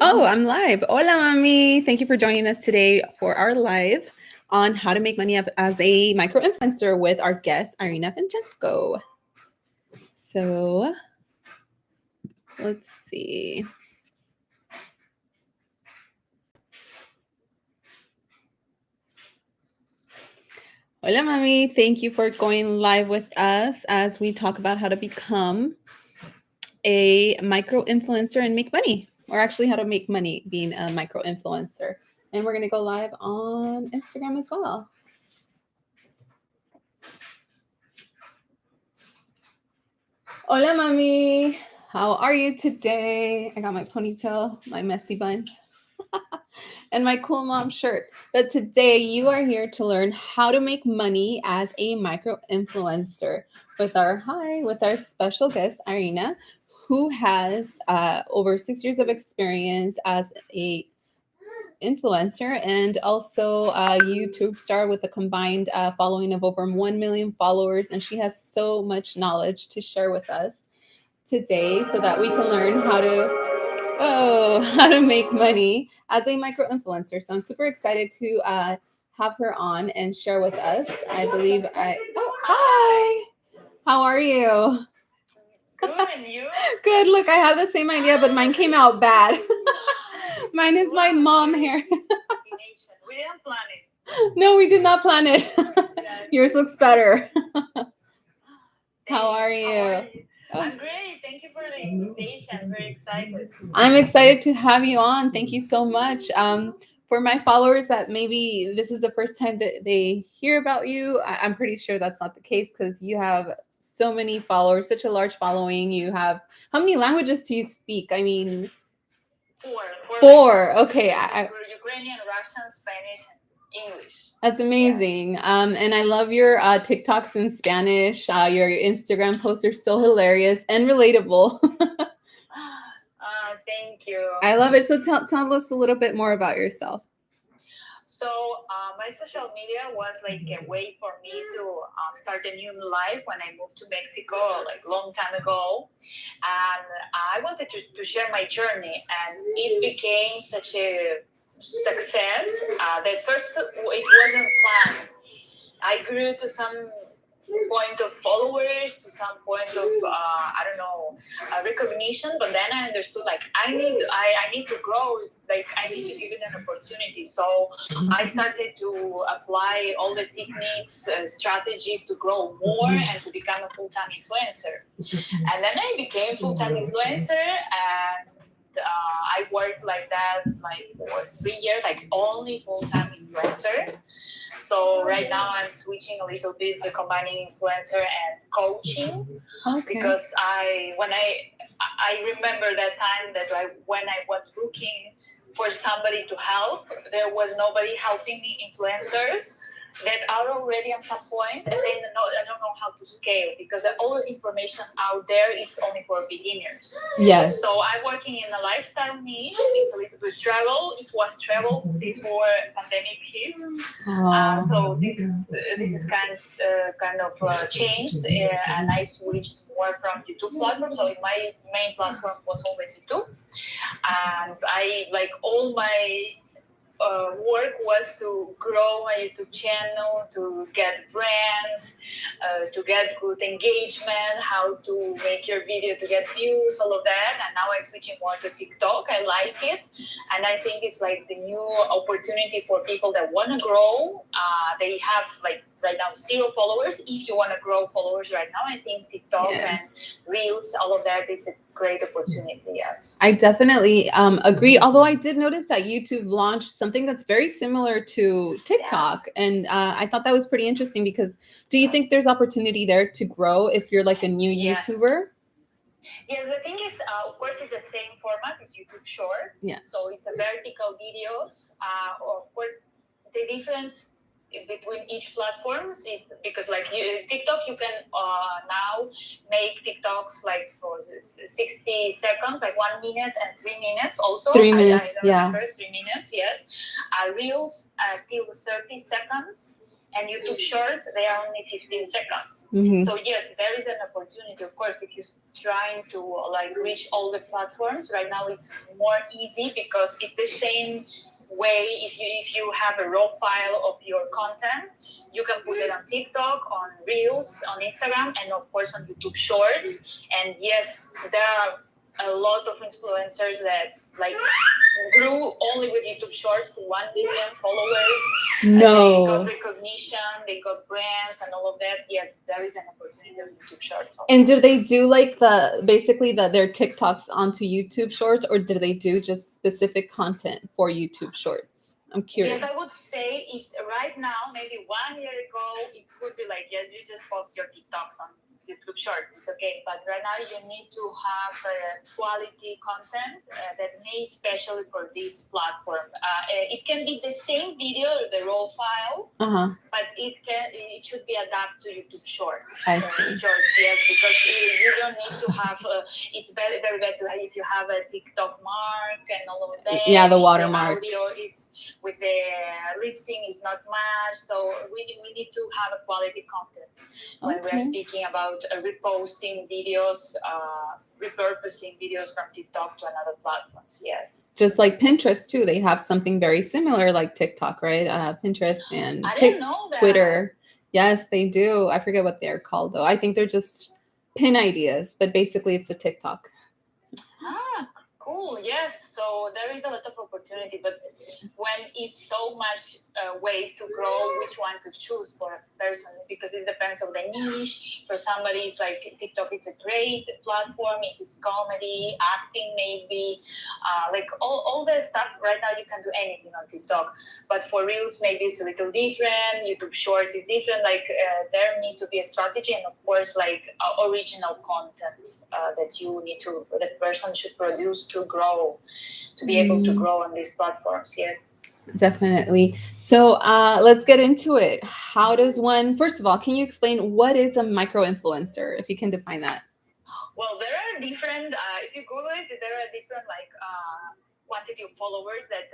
Oh, I'm live. Hola, mami. Thank you for joining us today for our live on how to make money as a micro influencer with our guest, Iryna Fedchenko. So let's see. Hola, mami. Thank you for going live with us as we talk about how to become a micro influencer and make money, or actually how to make money being a micro influencer. And we're going to go live on Instagram as well. Hola, mami. How are you today? I got my ponytail, my messy bun, and my cool mom shirt. But today you are here to learn how to make money as a micro influencer with our special guest, Iryna, who has over 6 years of experience as a influencer and also a YouTube star with a combined following of over 1 million followers. And she has so much knowledge to share with us today so that we can learn how to make money as a micro influencer. So I'm super excited to have her on and share with us. I believe hi. How are you? Good, and you? Good. Look, I had the same idea, but mine came out bad. Mine is my mom hair. We didn't plan it. No, we did not plan it. Yes. Yours looks better. How are you? I'm great. Thank you for the invitation. I'm very excited. I'm excited to have you on. Thank you so much. For my followers that maybe this is the first time that they hear about you, I'm pretty sure that's not the case because you have so many followers, such a large following. You have, how many languages do you speak? I mean, Four. Four. Okay. Ukrainian, Russian, Spanish, and English. That's amazing. And I love your TikToks in Spanish. Your Instagram posts are so hilarious and relatable. Thank you. I love it. So tell us a little bit more about yourself. So my social media was like a way for me to start a new life when I moved to Mexico, like long time ago, and I wanted to share my journey, and it became such a success. The first it wasn't planned. I grew to some point of followers, to some point of I don't know, recognition, but then I understood like I need to grow, like I need to give it an opportunity. So I started to apply all the techniques, strategies to grow more and to become a full-time influencer. And then I became full-time influencer, and I worked like that like for 3 years, like only full-time influencer. So right now I'm switching a little bit, the combining influencer and coaching, because when I remember that time that when I was looking for somebody to help, there was nobody helping me, influencers that are already at some point, and I don't know how to scale, because all the information out there is only for beginners. Yes. So I'm working in a lifestyle niche. It's a little bit travel. It was travel before pandemic hit. So this is kind of changed, and I switched more from YouTube platform. So my main platform was always YouTube, and I like all my work was to grow my YouTube channel, to get brands, to get good engagement, how to make your video to get views, all of that. And now I'm switching more to TikTok. I like it. And I think it's like the new opportunity for people that want to grow. They have like right now 0 followers. If you want to grow followers right now, I think TikTok and Reels, all of that is a great opportunity. Yes, I definitely agree. Although I did notice that YouTube launched something that's very similar to TikTok, and I thought that was pretty interesting. Because do you think there's opportunity there to grow if you're like a new YouTuber? Yes, the thing is, of course, it's the same format as YouTube Shorts. Yeah. So it's a vertical videos. Of course, the difference between each platforms is because like TikTok, you can now make TikToks like for 60 seconds, like 1 minute and 3 minutes also. 3 minutes, I don't remember, 3 minutes, yes. Reels till 30 seconds. And YouTube Shorts, they are only 15 seconds. Mm-hmm. So yes, there is an opportunity. Of course, if you're trying to like reach all the platforms right now, it's more easy because it's the same way. If you have a raw file of your content, you can put it on TikTok, on Reels, on Instagram, and of course on YouTube Shorts. And yes, there are a lot of influencers that like grew only with YouTube Shorts to 1 million followers. No. They got recognition, they got brands, and all of that. Yes, there is an opportunity on YouTube Shorts. Also. And do they do like their TikToks onto YouTube Shorts, or do they do just specific content for YouTube Shorts? I'm curious. Yes, I would say if right now, maybe 1 year ago, it would be like, yeah, you just post your TikToks on YouTube Shorts, it's okay. But right now, you need to have quality content that made specially for this platform. It can be the same video, the raw file, but it should be adapted to YouTube Shorts. I see. Shorts, yes, because you don't need to have. It's very very bad to have if you have a TikTok mark and all of that. Yeah, the watermark. The audio is with the lip sync is not matched, so we need to have a quality content when we're speaking about reposting videos, repurposing videos from TikTok to another platforms. Yes, just like Pinterest too, they have something very similar like TikTok, right? Pinterest and I didn't know that. Twitter. Yes, they do. I forget what they're called though. I think they're just pin ideas, but basically it's a TikTok. Cool. Yes. So there is a lot of opportunity, but when it's so much ways to grow, which one to choose for a person, because it depends on the niche. For somebody, it's like TikTok is a great platform. If it's comedy, acting, maybe like all the stuff right now, you can do anything on TikTok. But for Reels, maybe it's a little different. YouTube Shorts is different. Like there need to be a strategy, and of course, like original content that person should produce to grow, to be able to grow on these platforms. Yes, definitely. So let's get into it. How does one, first of all, can you explain what is a micro influencer, if you can define that? Well, there are different, if you Google it, there are different like quantity of followers that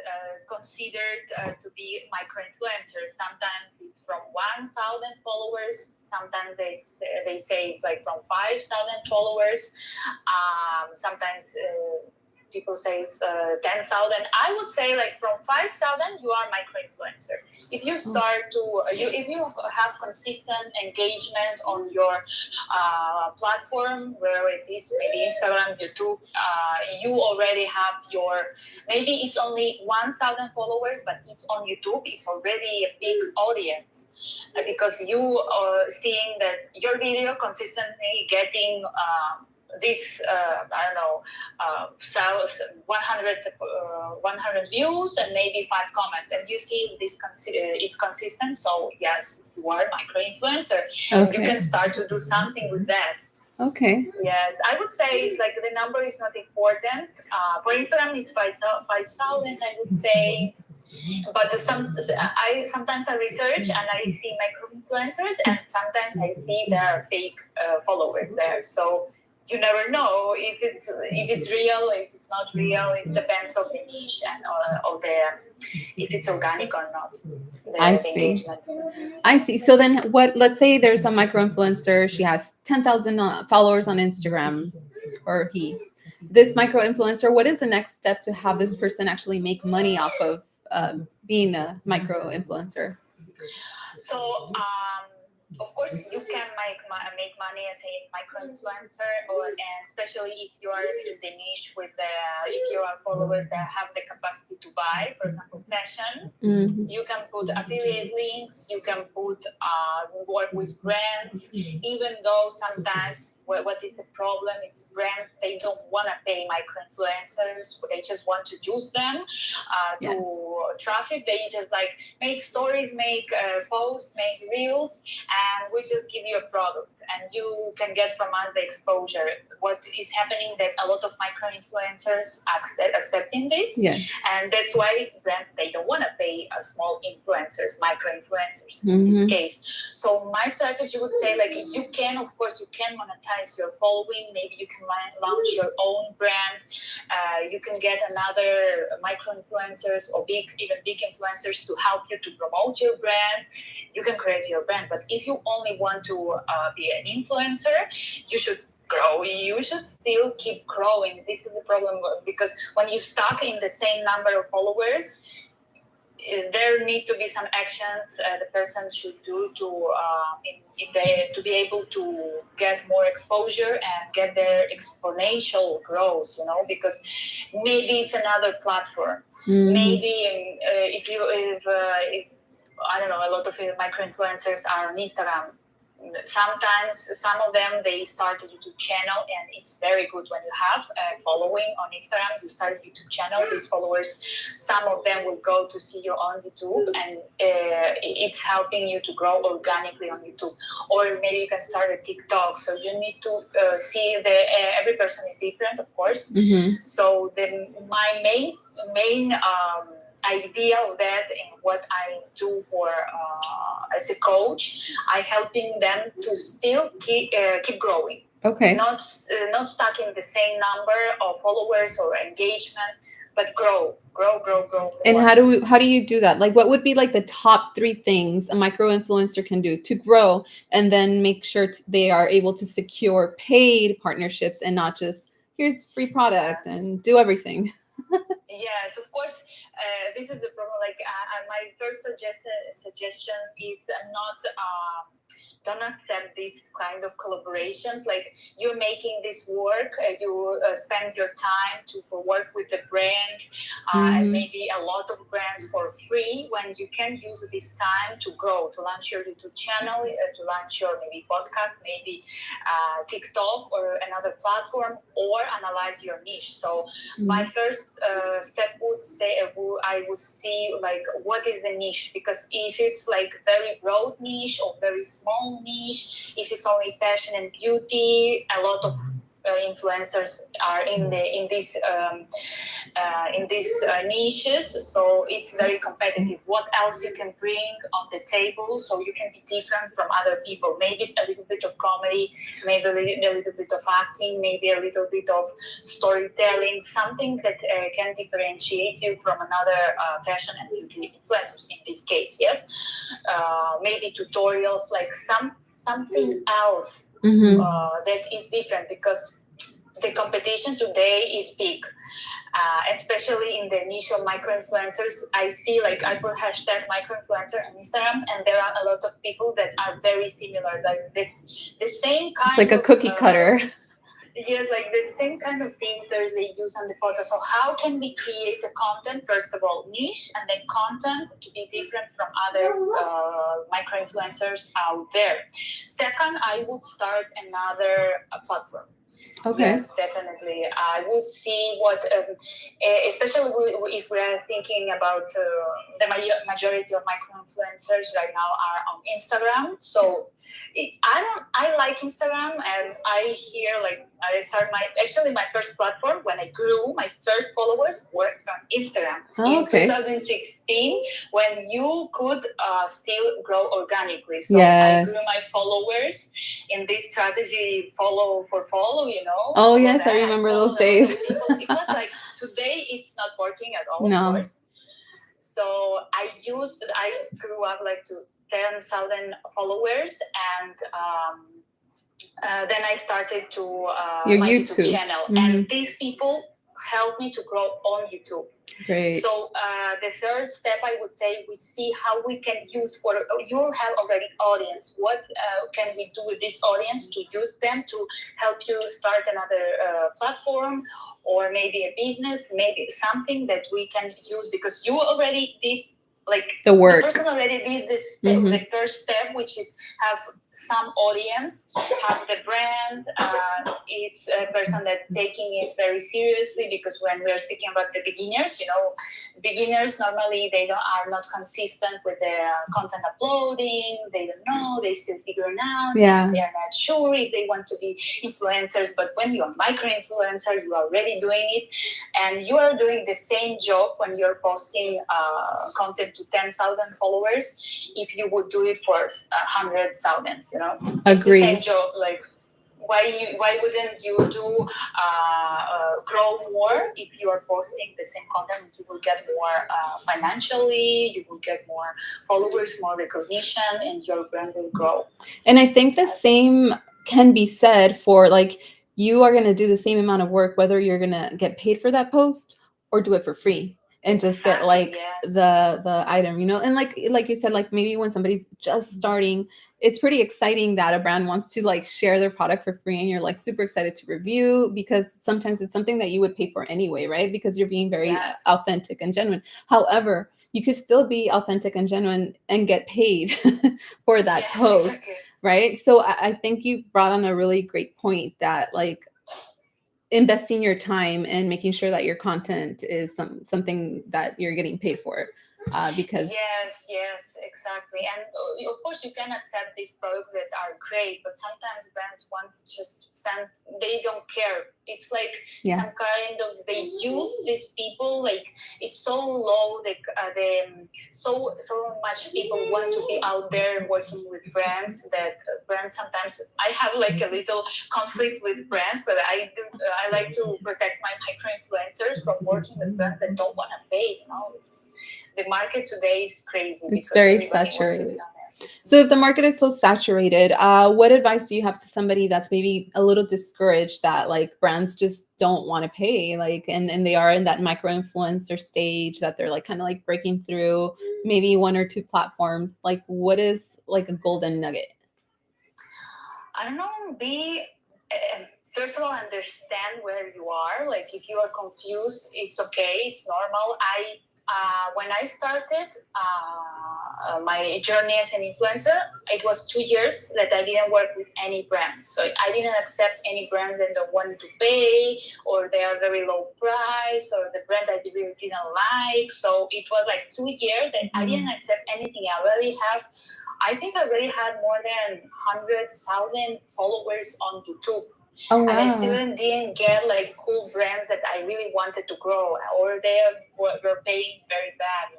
considered to be micro-influencers. Sometimes it's from 1,000 followers. Sometimes they say it's like from 5,000 followers. Sometimes people say it's 10,000. I would say like from 5,000, you are micro-influencer. If you start to, if you have consistent engagement on your platform, where it is maybe Instagram, YouTube, you already have maybe it's only 1,000 followers, but it's on YouTube, it's already a big audience. Because you are seeing that your video consistently getting this 100 views and maybe 5 comments, and you see this it's consistent, so yes, you are a micro-influencer. You can start to do something with that. Okay. Yes, I would say like the number is not important. For Instagram, it's 5,000, I would say. But sometimes I research and I see micro-influencers, and sometimes I see there are fake followers there. So you never know if it's real, if it's not real. It depends on the niche and if it's organic or not. I see. So then let's say there's a micro-influencer. She has 10,000 followers on Instagram, or he. This micro-influencer, what is the next step to have this person actually make money off of being a micro-influencer? So, of course, you can make money as a micro-influencer, and especially if you are in the niche if you are followers that have the capacity to buy, for example, fashion. Mm-hmm. You can put affiliate links. You can put work with brands, even though sometimes what is the problem is brands, they don't want to pay micro-influencers. They just want to use them to traffic. They just make stories, make posts, make reels, and we just give you a product. and you can get from us the exposure. What is happening that a lot of micro influencers accepting this, Yes. and that's why brands, they don't want to pay small influencers, micro influencers in this case. So my strategy would say, like, you can, of course, you can monetize your following. Maybe you can launch your own brand. You can get another micro influencers or even big influencers to help you to promote your brand. You can create your brand, but if you only want to be an influencer, you should grow. You should still keep growing. This is a problem, because when you stuck in the same number of followers, there need to be some actions the person should do to be able to get more exposure and get their exponential growth, because maybe it's another platform. Maybe if I don't know, a lot of micro influencers are on Instagram. Sometimes some of them, they start a YouTube channel, and it's very good when you have a following on Instagram. You start a YouTube channel, these followers, some of them will go to see you on YouTube, and it's helping you to grow organically on YouTube. Or maybe you can start a TikTok. So you need to see every person is different, of course. So my main idea of that, and what I do for as a coach, I helping them to still keep growing. Okay. Not stuck in the same number of followers or engagement, but grow. And how do you do that? Like, what would be like the top 3 things a micro influencer can do to grow, and then make sure they are able to secure paid partnerships and not just here's free product and do everything? Yes, of course. This is the problem. Like, my first suggestion is don't accept this kind of collaborations. Like, you're making this work, you spend your time to work with the brand, and maybe a lot of brands for free, when you can use this time to grow, to launch your YouTube channel, to launch your maybe podcast, maybe TikTok or another platform, or analyze your niche. So my first step would say, I would see, like, what is the niche, because if it's like very broad niche or very small niche, if it's only fashion and beauty, a lot of influencers are in these niches, so it's very competitive. What else you can bring on the table so you can be different from other people? Maybe it's a little bit of comedy, maybe a little bit of acting, maybe a little bit of storytelling, something that can differentiate you from another fashion and beauty influencers in this case. Yes, maybe tutorials, like something else that is different, because the competition today is big, especially in the niche of micro influencers. I see, like, I put hashtag micro influencer on Instagram, and there are a lot of people that are very similar, like the same kind. It's like a cookie cutter. Yes, like the same kind of filters they use on the photo. So how can we create the content? First of all, niche, and then content to be different from other micro influencers out there. Second, I would start another platform. Okay. Yes, definitely. I would see what, especially if we are thinking about the majority of micro influencers right now are on Instagram. So I like Instagram, and I hear, like, I start my first platform when I grew my first followers were on Instagram in 2016, when you could still grow organically. So I grew my followers in this strategy, follow for follow, Oh yes, I remember those days. It was like, today it's not working at all, of course. So I grew up like to 10,000 followers, and then I started to my YouTube channel, and these people helped me to grow on YouTube. Great. So the third step, I would say, we see how we can use you have already audience. What can we do with this audience to use them to help you start another platform, or maybe a business, maybe something that we can use, because you already did, like, the work. The person already did this step, the first step, which is have some audience have the brand. It's a person that's taking it very seriously, because when we are speaking about the beginners, beginners normally are not consistent with their content uploading. They don't know. They still figuring out. Yeah. They are not sure if they want to be influencers. But when you're micro influencer, you are already doing it, and you are doing the same job when you're posting content to 10,000 followers. If you would do it for 100,000, it's Agreed. the same job. Like, why wouldn't you do grow more if you are posting the same content? You will get more financially, you will get more followers, more recognition, and your brand will grow. And I think the same can be said for, like, you are going to do the same amount of work whether you're going to get paid for that post or do it for free and just get like the item, and like you said, like maybe when somebody's just starting, it's pretty exciting that a brand wants to like share their product for free and you're like super excited to review, because sometimes it's something that you would pay for anyway, right? Because you're being very authentic and genuine. However, you could still be authentic and genuine and get paid for that post. Exactly. Right? So I think you brought on a really great point, that like investing your time and making sure that your content is something that you're getting paid for. Because yes, exactly. And of course you can accept these products that are great, but sometimes brands they don't care. It's like some kind of, they use these people, like it's so low, so much people want to be out there working with brands, that brands sometimes, I have like a little conflict with brands, but I like to protect my micro influencers from working with brands that don't want to pay. The market today is crazy. It's very saturated. So if the market is so saturated, what advice do you have to somebody that's maybe a little discouraged that like brands just don't want to pay, like, and they are in that micro influencer stage, that they're like kind of like breaking through maybe one or two platforms? Like, what is like a golden nugget? I don't know. First of all, understand where you are. Like, if you are confused, it's okay. It's normal. When I started my journey as an influencer, it was 2 years that I didn't work with any brands. So I didn't accept any brand that don't want to pay, or they are very low price, or the brand I really didn't like. So it was like 2 years that I didn't accept anything. I think I already had more than 100,000 followers on YouTube. Oh, wow. And I still didn't get like cool brands that I really wanted to grow, or they were paying very bad,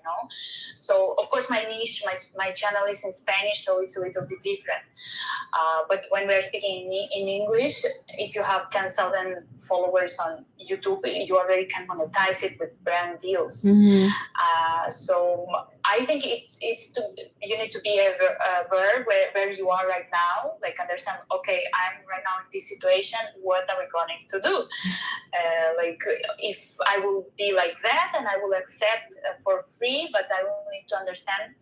So of course my niche, my channel is in Spanish, so it's a little bit different. But when we're speaking in English, if you have 10,000 followers on YouTube, you already can monetize it with brand deals. Mm-hmm. So I think you need to be aware where you are right now, like understand, okay, I'm right now in this situation, what are we going to do? Like, if I will be like that, and I will accept for free, but I will need to understand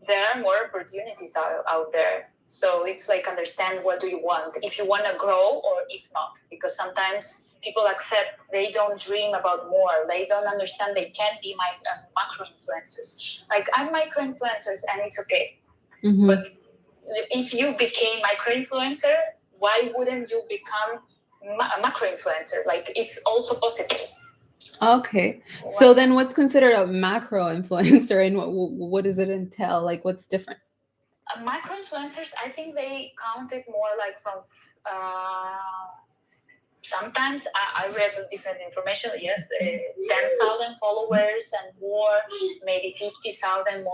there are more opportunities out there. So it's like, understand what do you want, if you want to grow or if not, because sometimes people accept, they don't dream about more, they don't understand they can't be macro influencers. Like, I'm micro influencers and it's okay. Mm-hmm. But if you became micro influencer, why wouldn't you become a macro influencer? Like, it's also possible. Okay. So then what's considered a macro influencer, and what does it entail? Like, what's different? Micro influencers, I think they count it more like from sometimes I read different information. Yes, 10,000 followers and more, maybe 50,000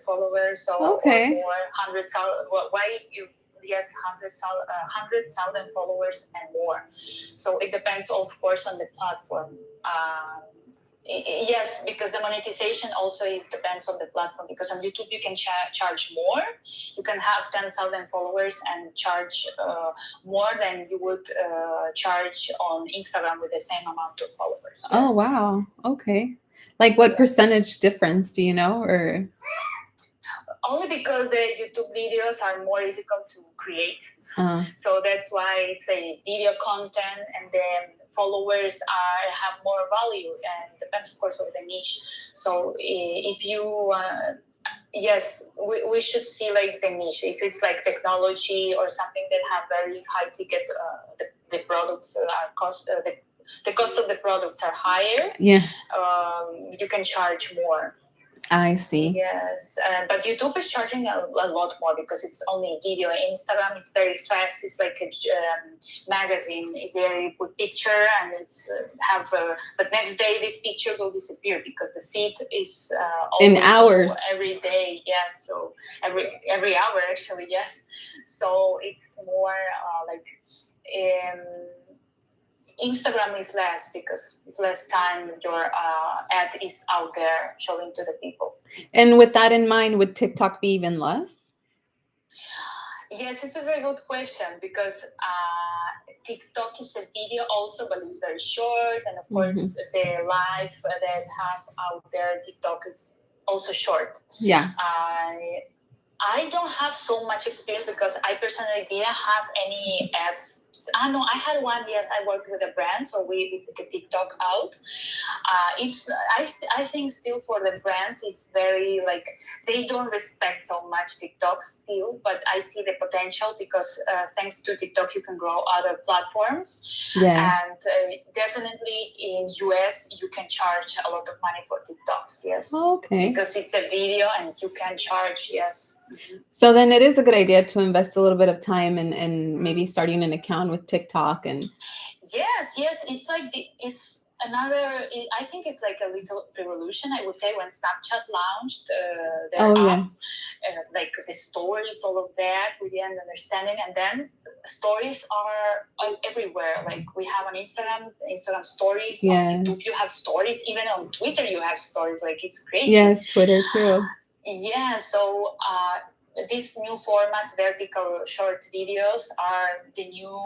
followers. So okay. Or more, 100,000. Why you? Yes, 100,000 followers and more. So it depends, of course, on the platform. Yes, because the monetization also depends on the platform. Because on YouTube you can charge more. You can have 10,000 followers and charge more than you would charge on Instagram with the same amount of followers. Yes. Oh, wow. Okay. Like, what percentage difference do you know, or? Only because the YouTube videos are more difficult to create. So that's why it's a video content, and then followers have more value, and depends, of course, on the niche. So if you yes, we should see like the niche. If it's like technology or something that have very high ticket, the products are the cost of the products are higher. Yeah, You can charge more. I see. Yes, but YouTube is charging a lot more because it's only video. Instagram, it's very fast. It's like a magazine. If you put picture and it's but next day this picture will disappear because the feed is In always hours. every day. Yeah, so every hour actually. Yes, so it's more like. Instagram is less because it's less time your ad is out there showing to the people. And with that in mind, would TikTok be even less? Yes, it's a very good question because TikTok is a video also, but it's very short. And of course, the live that have out there, TikTok is also short. Yeah. I don't have so much experience because I personally didn't have any ads. No, I had one. Yes, I worked with a brand, so we put the TikTok out. I think still for the brands it's very like they don't respect so much TikTok still, but I see the potential because thanks to TikTok you can grow other platforms. Yes. And definitely in US you can charge a lot of money for TikToks. Yes. Okay. Because it's a video and you can charge. Yes. So then it is a good idea to invest a little bit of time and maybe starting an account with TikTok and. Yes, it's like it's another. I think it's like a little revolution. I would say when Snapchat launched their app, Yes. like the stories, all of that, we didn't understand it, and then stories are everywhere. Like we have on Instagram stories. Yes. On YouTube, you have stories. Even on Twitter, you have stories. Like it's crazy. Yes, Twitter too. Yeah, so this new format, vertical short videos, are the new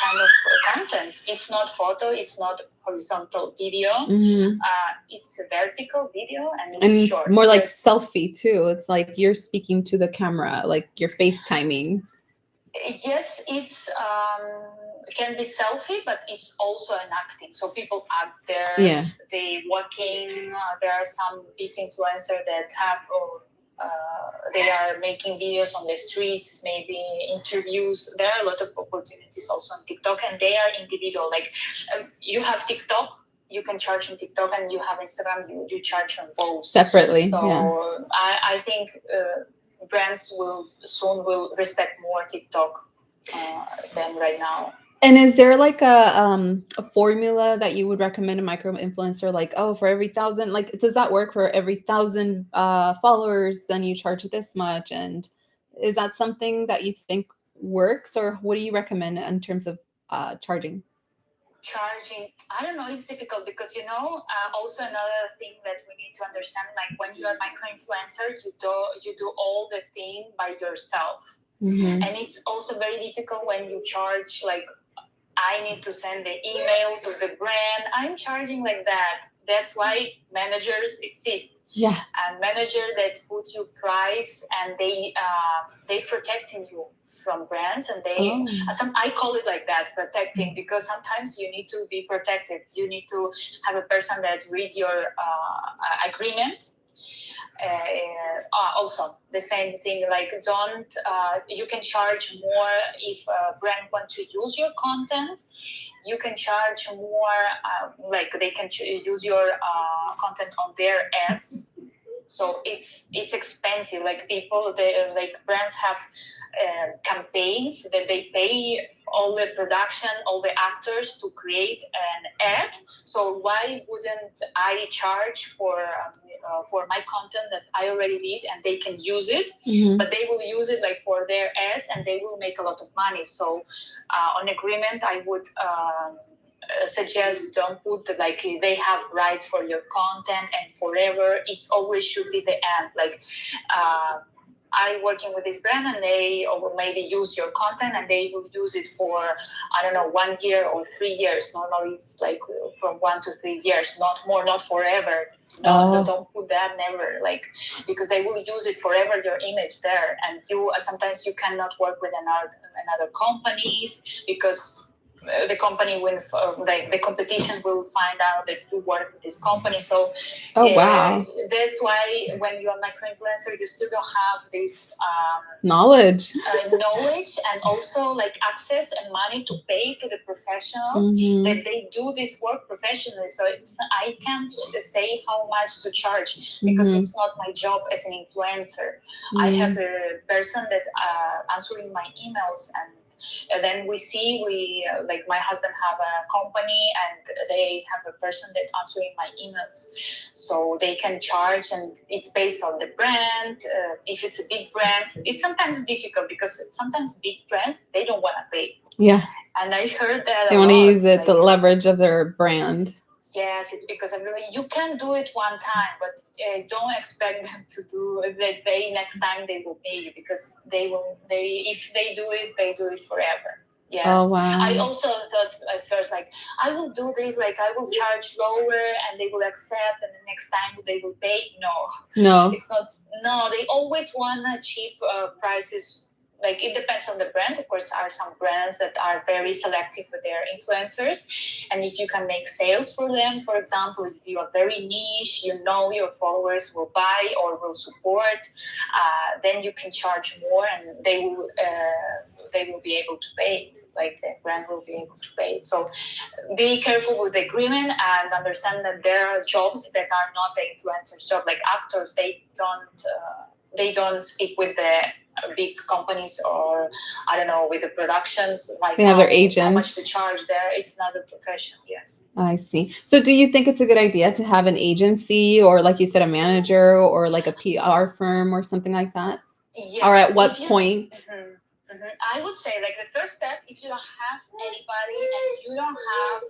kind of content. It's not photo, it's not horizontal video. It's a vertical video and it's short. More like selfie too. It's like you're speaking to the camera, like you're FaceTiming. Yes, it's can be selfie, but it's also an acting. So people act there. Yeah. They walking. There are some big influencers that have. They are making videos on the streets, maybe interviews. There are a lot of opportunities also on TikTok, and they are individual. Like you have TikTok, you can charge on TikTok, and you have Instagram, you charge on both separately. So yeah. I think brands will respect more TikTok than right now. And is there like a formula that you would recommend a micro influencer? Like, oh, for every 1,000, like, does that work for every 1,000 followers? Then you charge this much, and is that something that you think works, or what do you recommend in terms of charging? Charging, I don't know, it's difficult because also another thing that we need to understand, like when you are micro influencer, you do all the thing by yourself. And it's also very difficult when you charge, like I need to send the email to the brand. I'm charging like that. That's why managers exist. Yeah. And manager that put you price and they protecting you from brands, and I call it like that, protecting, because sometimes you need to be protected. You need to have a person that read your agreement. Also the same thing, like you can charge more if a brand want to use your content. You can charge more, like they can use your content on their ads. So it's expensive. Like brands have campaigns that they pay all the production, all the actors to create an ad. So why wouldn't I charge for my content that I already did, and they can use it, but they will use it like for their ads, and they will make a lot of money. So on agreement, I would suggest don't put like they have rights for your content and forever. It's always should be the end. Like I'm working with this brand, and they will maybe use your content, and they will use it for 1 year or 3 years. Normally it's like from 1 to 3 years, not more, not forever. No, don't put that, never, like, because they will use it forever, your image there, and you sometimes you cannot work with another companies because the company will, like the competition will find out that you work with this company. So wow. that's why when you're a micro-influencer, you still don't have this knowledge and also like access and money to pay to the professionals that they do this work professionally. So I can't say how much to charge because it's not my job as an influencer. I have a person that answering my emails, and then we like my husband have a company and they have a person that answering my emails, so they can charge, and it's based on the brand. If it's a big brand, it's sometimes difficult because sometimes big brands, they don't want to pay. Yeah. And I heard that they want to use it, like, the leverage of their brand. Yes, it's because you can do it one time, but don't expect them to do that. They next time they will pay you because if they do it forever. Yes. Oh, wow. I also thought at first, like, I will do this, like I will charge lower and they will accept, and the next time they will pay. No, it's not. No, they always want cheap prices. Like, it depends on the brand. Of course, there are some brands that are very selective with their influencers, and if you can make sales for them, for example, if you are very niche, your followers will buy or will support, then you can charge more, and they will be able to pay it. Like, the brand will be able to pay it. So be careful with the agreement and understand that there are jobs that are not the influencers job. Like actors, they don't speak with the big companies, or I don't know, with the productions, like they have their agents, how much to charge there. It's not a profession. Yes, I see. So do you think it's a good idea to have an agency, or like you said, a manager, or like a PR firm or something like that? Yes. Or at what point? I would say, like, the first step, if you don't have anybody and you don't have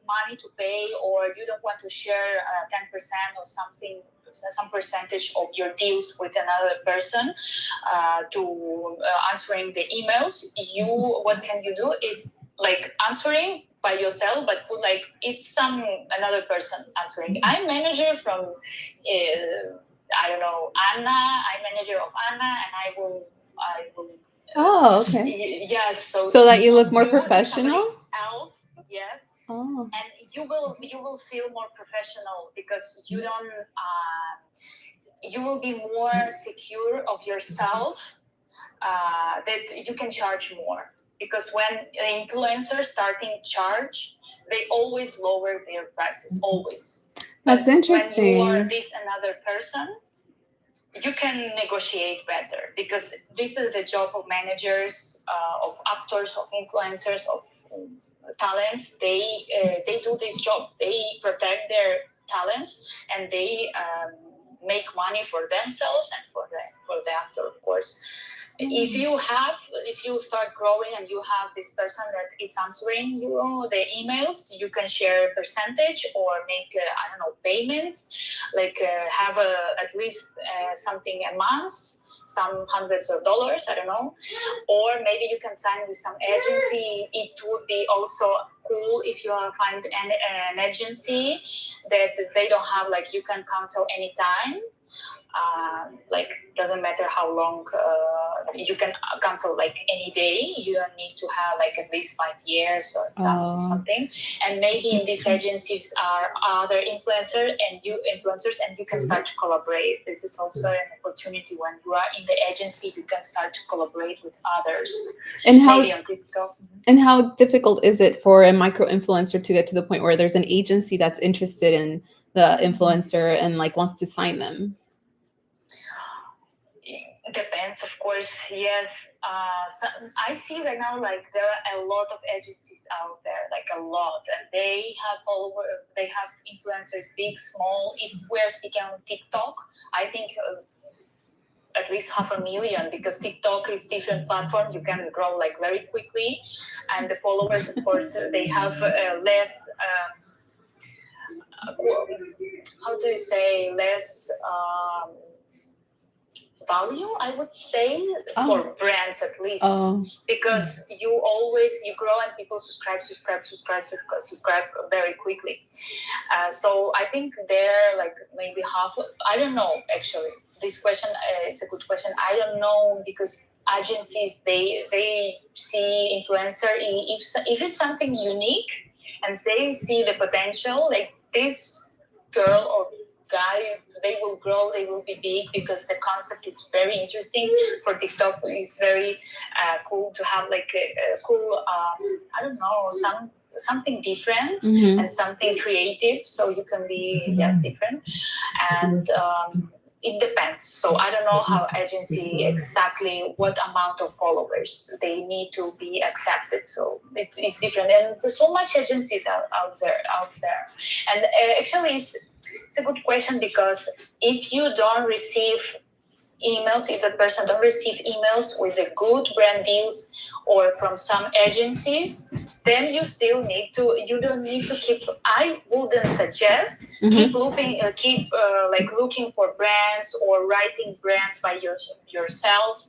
money to pay, or you don't want to share 10% or something, some percentage of your deals with another person to answering the emails, what can you do? It's like answering by yourself, but put like it's another person answering. I'm manager from I don't know, Anna. I'm manager of Anna, and I will. Oh, okay. Yes. So that you look more professional. Else, yes. Oh. And you will feel more professional because you don't. You will be more secure of yourself. That you can charge more, because when influencers starting charge, they always lower their prices. Always. That's interesting. When you are this another person, you can negotiate better, because this is the job of managers, of actors, of influencers, of talents. They do this job. They protect their talents, and they make money for themselves and for the actor, of course. If you start growing and you have this person that is answering you the emails, you can share a percentage or make payments, like have at least something a month, some hundreds of dollars, I don't know. Or maybe you can sign with some agency. It would be also cool if you find an agency that they don't have, like, you can cancel anytime. Like, doesn't matter how long, you can cancel like any day. You don't need to have like at least 5 years or something. And maybe in these agencies are other influencers, and you can start to collaborate. This is also an opportunity. When you are in the agency, you can start to collaborate with others. And maybe on TikTok. And how difficult is it for a micro influencer to get to the point where there's an agency that's interested in the influencer and like wants to sign them? Depends, of course. Yes. So I see right now, like, there are a lot of agencies out there, like a lot, and they have influencers, big, small. If we're speaking on TikTok, I think at least 500,000, because TikTok is different platform. You can grow like very quickly, and the followers, of course, they have less. How do you say, less? Value, I would say, for brands at least, because you grow and people subscribe very quickly. So I think they're like maybe half. I don't know, actually. This question, it's a good question. I don't know, because agencies, they see influencer, if it's something unique and they see the potential, like this girl or guy, they will grow, they will be big because the concept is very interesting. For TikTok, it's very cool to have like a cool, I don't know, something different and something creative, so you can be different. And it depends. So I don't know how agency exactly what amount of followers they need to be accepted. So it's different, and there's so much agencies out there. And actually, it's a good question, because if you don't receive emails, if the person don't receive emails with the good brand deals or from some agencies, then you don't need to keep, I wouldn't suggest keep looking like looking for brands or writing brands by yourself.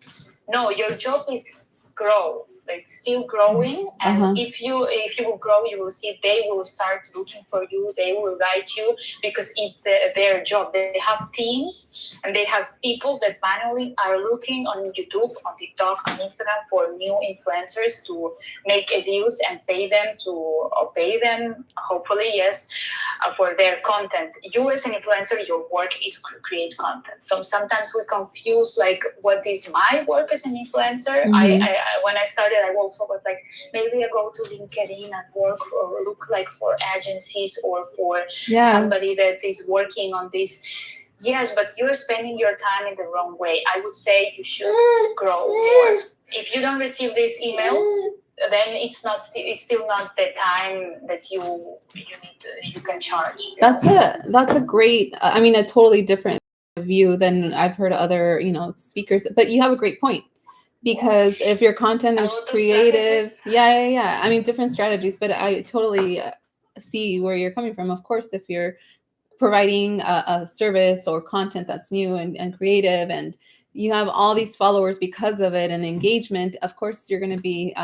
No, your job is grow, like still growing, and if you will grow, you will see they will start looking for you, they will write you, because it's their job. They have teams and they have people that manually are looking on YouTube, on TikTok, on Instagram for new influencers to make deals and pay them, hopefully, yes, for their content. You as an influencer, your work is to create content. So sometimes we confuse like what is my work as an influencer. I when I started, I also was like, maybe I go to LinkedIn and work or look like for agencies or for somebody that is working on this. Yes, but you're spending your time in the wrong way. I would say you should grow more. If you don't receive these emails, then it's still not the time that you can charge. That's a great, I mean, a totally different view than I've heard other, speakers, but you have a great point, because if your content is creative, I mean, different strategies, but I totally see where you're coming from. Of course, if you're providing a service or content that's new and creative, and you have all these followers because of it and engagement, of course you're going to be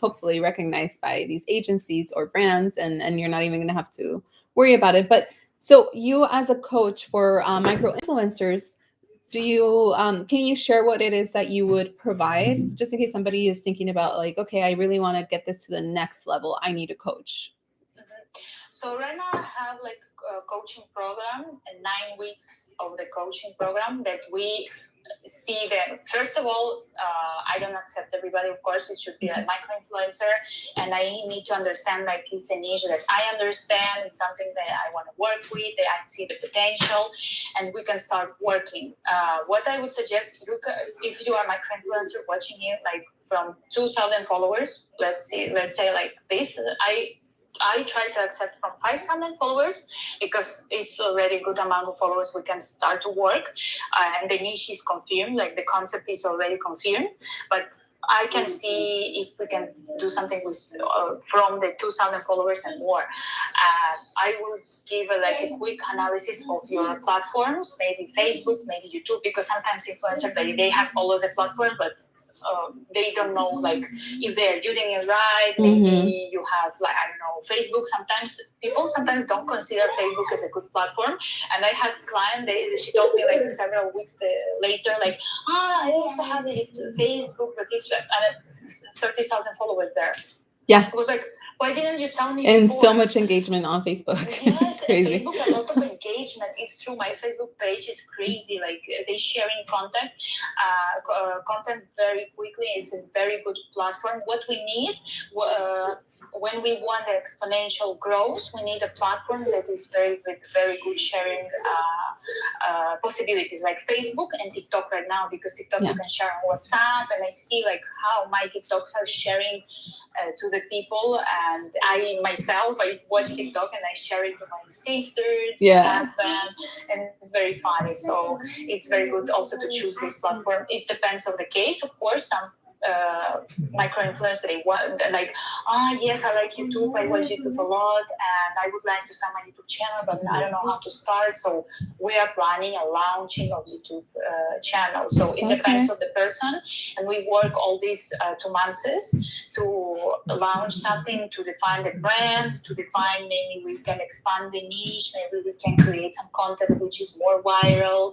hopefully recognized by these agencies or brands, and you're not even going to have to worry about it. But so you, as a coach for micro influencers, do you can you share what it is that you would provide, just in case somebody is thinking about like, okay, I really want to get this to the next level, I need a coach? So right now I have like a coaching program, and 9 weeks of the coaching program that we see that, first of all, I don't accept everybody, of course. It should be a micro influencer, and I need to understand like it's a niche that I understand, it's something that I want to work with, that I see the potential, and we can start working. What I would suggest, if you are a micro influencer watching it, like from 2,000 followers, let's say like this, I try to accept from 5,000 followers, because it's already a good amount of followers. We can start to work, and the niche is confirmed, like the concept is already confirmed. But I can see if we can do something with from the 2,000 followers and more. I will give a quick analysis of your platforms, maybe Facebook, maybe YouTube, because sometimes influencers, they have all of the platforms, but they don't know like if they're using it right. Maybe you have like, I don't know, Facebook. People sometimes don't consider Facebook as a good platform. And I had a client, she told me like several weeks later, like, I also have it Facebook, but this, and 30,000 followers there. Yeah. I was like, why didn't you tell me and before? So much engagement on Facebook. Yes, crazy. Facebook, a lot of engagement. It's true. My Facebook page is crazy. Like they sharing content very quickly. It's a very good platform. What we need when we want the exponential growth, we need a platform that is very good sharing possibilities, like Facebook and TikTok right now, because TikTok you can share on WhatsApp, and I see like how my TikToks are sharing to the people, and I myself, I watch TikTok and I share it to my sister, to my husband, and it's very funny. So it's very good also to choose this platform. It depends on the case, of course. Some micro influencers, they want like, yes, I like YouTube, I watch YouTube a lot, and I would like to start my YouTube channel, but I don't know how to start. So we are planning a launching of YouTube channel. So it depends on the person, and we work all these 2 months to launch something, to define the brand, to define maybe we can expand the niche, maybe we can create some content which is more viral.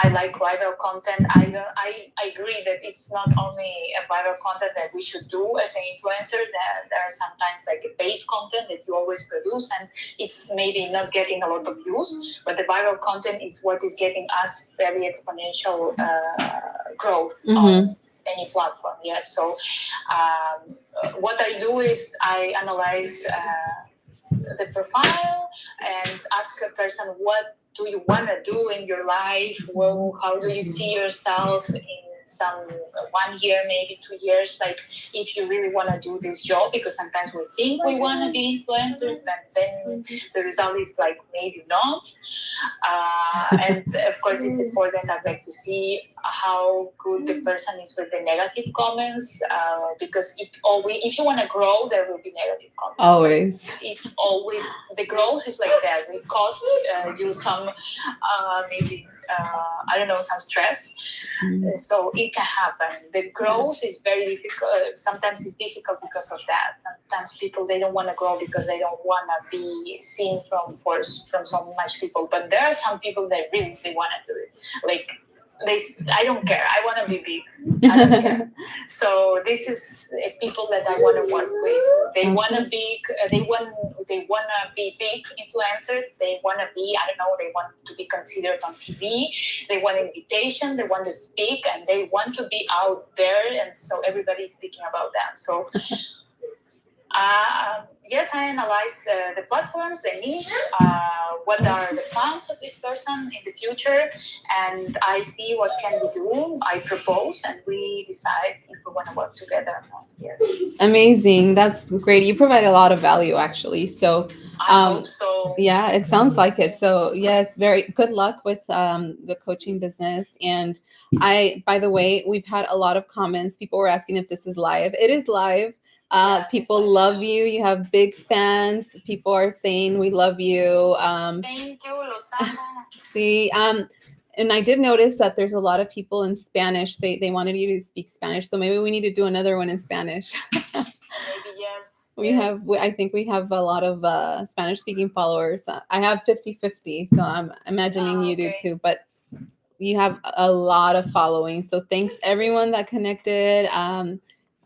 I like viral content. I agree that it's not only a viral content that we should do as an influencer. That there are sometimes like a base content that you always produce, and it's maybe not getting a lot of views, but the viral content is what is getting us very exponential growth on any platform. Yes. So what I do is I analyze the profile and ask a person, what do you want to do in your life? Well, how do you see yourself in some 1 year, maybe 2 years? Like, if you really want to do this job, because sometimes we think we want to be influencers, but then the result is like maybe not. And of course, it's important. I'd like to see how good the person is with the negative comments, because if you want to grow, there will be negative comments. Always. So it's always, the growth is like that. It costs you some maybe I don't know, some stress. So it can happen. The growth is very difficult. Sometimes it's difficult because of that. Sometimes people, they don't want to grow because they don't want to be seen from so much people. But there are some people that really want to do it. Like, I don't care. I want to be big. I don't care. So this is people that I want to work with. They want to be. They want to be big influencers. They want to be. I don't know. They want to be considered on TV. They want invitation. They want to speak, and they want to be out there. And so everybody is speaking about them. So. Yes, I analyze the platforms, the niche, what are the plans of this person in the future, and I see what can we do. I propose, and we decide if we want to work together or not. Yes. Amazing. That's great. You provide a lot of value, actually. So, I hope so. Yeah, it sounds like it. So, yes, very good luck with the coaching business. And by the way, we've had a lot of comments. People were asking if this is live. It is live. Yes, people love you. You have big fans. People are saying we love you. Thank you, los amo. See, and I did notice that there's a lot of people in Spanish. They wanted you to speak Spanish, so maybe we need to do another one in Spanish. Maybe yes. I think we have a lot of Spanish-speaking followers. I have 50-50, so I'm imagining you do too. But you have a lot of following. So thanks everyone that connected.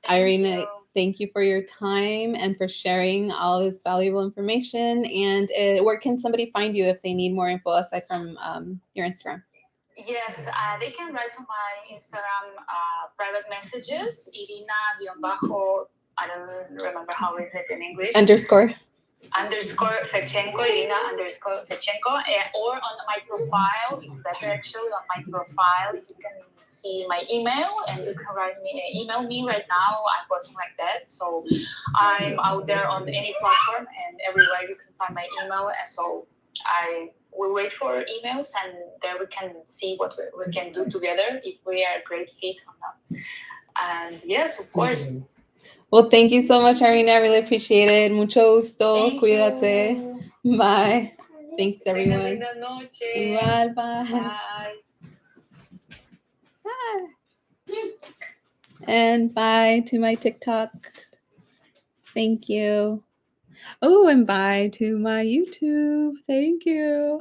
Iryna, thank you for your time and for sharing all this valuable information. And where can somebody find you if they need more info aside from your Instagram? Yes, they can write to my Instagram private messages, Iryna_ I don't remember how is it in English. _. _Fedchenko, Iryna _Fedchenko, or on my profile. It's better actually on my profile. You can see my email, and you can email me right now. I'm working like that, so I'm out there on any platform, and everywhere you can find my email. And so I will wait for emails, and there we can see what we can do together, if we are a great fit or not. And yes, of course. Well, thank you so much, Iryna. I really appreciate it. Mucho gusto. Thank Cuídate. you. Bye. Thanks, everyone. Linda noche. Bye. Bye. Bye. And bye to my TikTok. Thank you. Oh, and bye to my YouTube. Thank you.